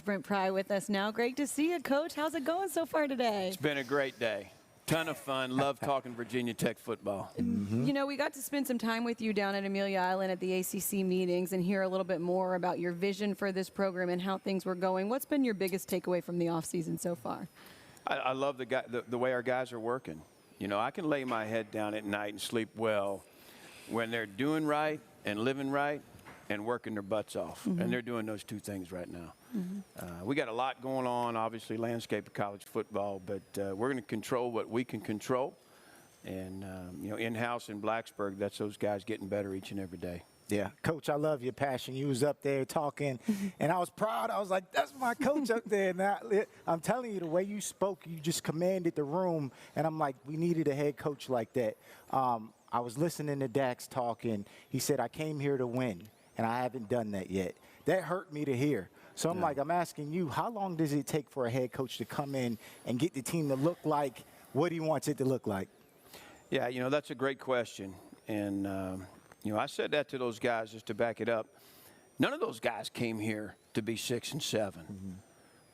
Brent Pry with us now. Great to see you, Coach. How's it going so far today? It's been a great day. Ton of fun. Love talking Virginia Tech football. You know, we got to spend some time with you down at Amelia Island at the ACC meetings and hear a little bit more about your vision for this program and how things were going. What's been your biggest takeaway from the offseason so far? I love the way our guys are working. You know, I can lay my head down at night and sleep well when they're doing right and living right and working their butts off. And they're doing those two things right now. We got a lot going on, obviously, landscape of college football, but we're going to control what we can control. And, you know, in-house in Blacksburg, that's those guys getting better each and every day. Yeah, Coach, I love your passion. You was up there talking, and I was proud. I was like, that's my coach up there. Now, I'm telling you, the way you spoke, you just commanded the room, and I'm like, we needed a head coach like that. I was listening to Dax talking. He said, I came here to win, and I haven't done that yet. That hurt me to hear. So I'm like, I'm asking you, how long does it take for a head coach to come in and get the team to look like what he wants it to look like? Yeah, you know, that's a great question. And, you know, I said that to those guys just to back it up. None of those guys came here to be 6 and 7,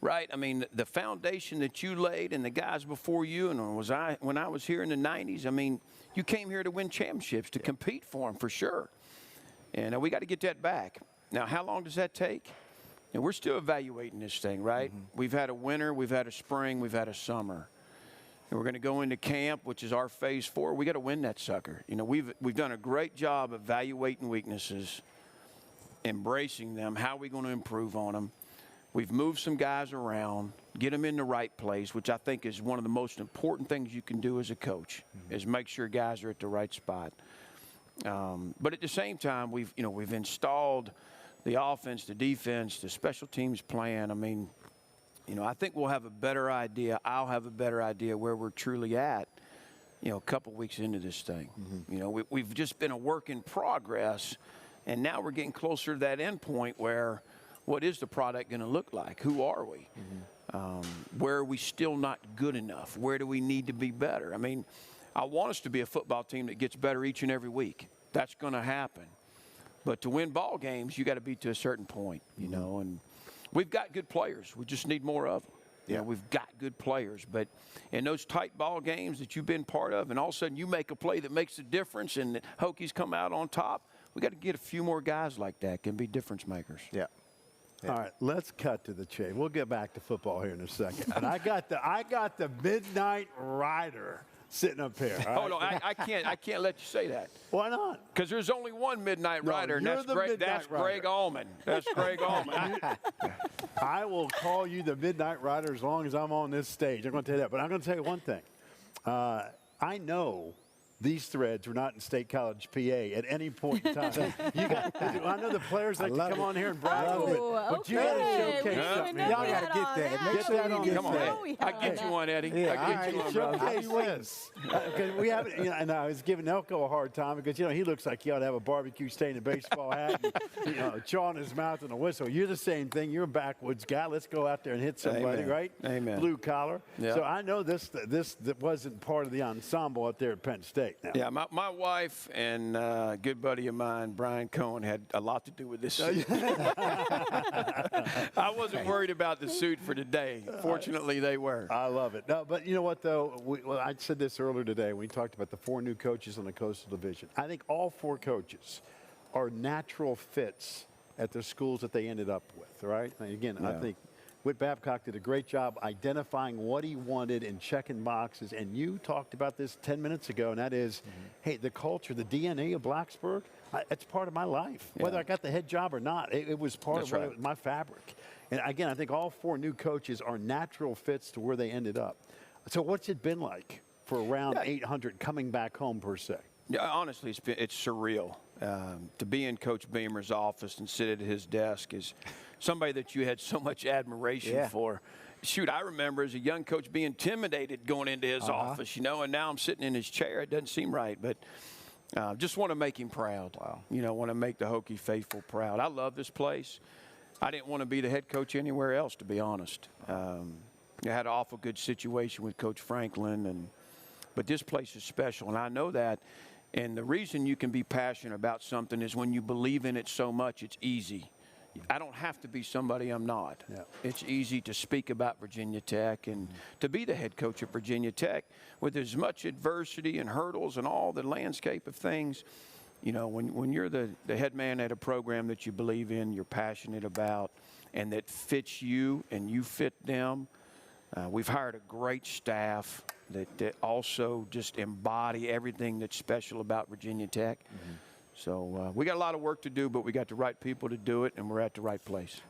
right? I mean, the foundation that you laid and the guys before you, and when I was here in the 90s, I mean, you came here to win championships, to compete for them for sure. And we got to get that back. Now, how long does that take? And we're still evaluating this thing, right? We've had a winter, we've had a spring, we've had a summer. And we're going to go into camp, which is our phase 4. We got to win that sucker. You know, we've done a great job evaluating weaknesses, embracing them. How are we going to improve on them? We've moved some guys around, get them in the right place, which I think is one of the most important things you can do as a coach, is make sure guys are at the right spot. But at the same time, we've installed the offense, the defense, the special teams plan. I mean, you know, I think we'll have a better idea. I'll have a better idea where we're truly at, you know, a couple weeks into this thing. You know, we've just been a work in progress, and now we're getting closer to that end point where what is the product going to look like? Who are we? Where are we still not good enough? Where do we need to be better? I mean, I want us to be a football team that gets better each and every week. That's going to happen. But to win ball games, you got to be to a certain point, you know, and we've got good players. We just need more of them. You know, we've got good players. But in those tight ball games that you've been part of, and all of a sudden you make a play that makes a difference and the Hokies come out on top, we got to get a few more guys like that can be difference makers. All right, let's cut to the chase. We'll get back to football here in a second. But I got the Midnight Rider sitting up here. Right? Hold on, I can't let you say that. Why not? Because there's only one Midnight Rider, and that's Greg Allman. That's Greg Allman. I will call you the Midnight Rider as long as I'm on this stage. I'm going to tell you that. But I'm going to tell you one thing. I know these threads were not in State College, PA at any point in time. I know the players like to come on here and brag a little bit, but you got to showcase something. Y'all got to get that. Make sure that on. you get Come on, that. I'll get you one, Eddie. Yeah, I'll get you one, brother. Showcase this. Because we haven't, you know, and I was giving Elko a hard time because, you know, he looks like he ought to have a barbecue stain and baseball hat, and, you know, a chaw in his mouth and a whistle. You're the same thing. You're a backwoods guy. Let's go out there and hit somebody, Amen. right? Amen. Blue collar. Yeah. So I know this that wasn't part of the ensemble out there at Penn State. Now. Yeah, my wife and a good buddy of mine, Brian Cohen, had a lot to do with this suit. I wasn't worried about the suit for today. Fortunately, they were. I love it. No, but you know what, though? I said this earlier today when we talked about the 4 new coaches on the Coastal Division. I think all 4 coaches are natural fits at the schools that they ended up with, right? And again, I think Whit Babcock did a great job identifying what he wanted and checking boxes. And you talked about this 10 minutes ago, and that is, hey, the culture, the DNA of Blacksburg, it's part of my life. Whether I got the head job or not, it was part of my fabric. And again, I think all 4 new coaches are natural fits to where they ended up. So what's it been like for around 800 coming back home, per se? Yeah, honestly, it's surreal. To be in Coach Beamer's office and sit at his desk is somebody that you had so much admiration for. Shoot, I remember as a young coach being intimidated going into his office, you know, and now I'm sitting in his chair. It doesn't seem right, but just want to make him proud. You know, want to make the Hokie faithful proud. I love this place. I didn't want to be the head coach anywhere else, to be honest. I had an awful good situation with Coach Franklin, but this place is special, and I know that. And the reason you can be passionate about something is when you believe in it so much, it's easy. I don't have to be somebody I'm not. Yeah. It's easy to speak about Virginia Tech and to be the head coach of Virginia Tech with as much adversity and hurdles and all the landscape of things. You know, when you're the head man at a program that you believe in, you're passionate about, and that fits you and you fit them. We've hired a great staff that also just embody everything that's special about Virginia Tech. So we got a lot of work to do, but we got the right people to do it, and we're at the right place.